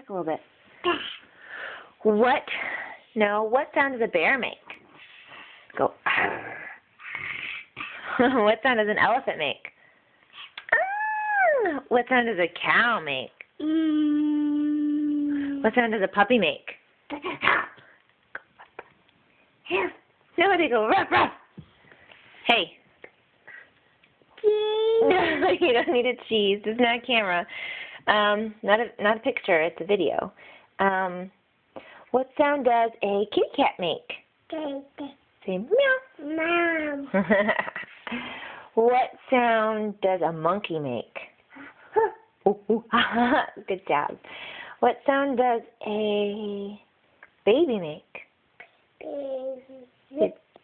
back a little bit. What sound does a bear make? Go. What sound does an elephant make? What sound does a cow make? What sound does a puppy make? No, they go ruff, ruff. Hey. You don't need a cheese. It's not a camera. Not a picture. It's a video. What sound does a kitty cat make? Say meow. Mom. What sound does a monkey make? Good job. What sound does a baby make?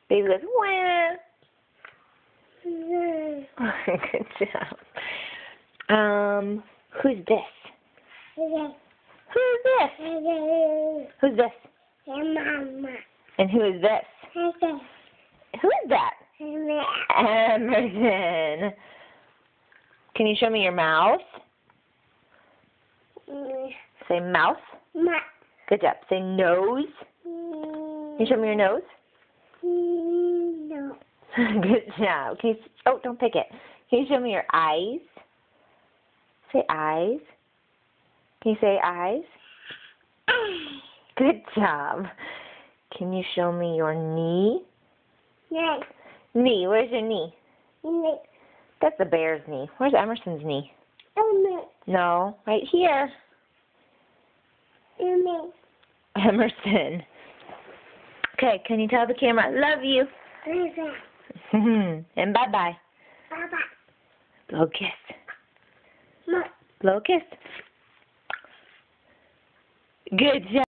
Baby goes, wah. Good job. Who's this? Who's this? Who's this? Mama. And who is this? Who is that? Emerson. Can you show me your mouth? Say mouth. Good job. Say nose. Can you show me your nose? No. Good job. Can you? Oh, don't pick it. Can you show me your eyes? Say eyes. Can you say eyes? Good job. Can you show me your knee? Yes. Knee. Where's your knee? Yes. That's the bear's knee. Where's Emerson's knee? Oh, No, right here. no. Emerson. Okay, can you tell the camera, love you? And bye-bye. Bye-bye. Blow a kiss. Mom. Blow a kiss. Good job.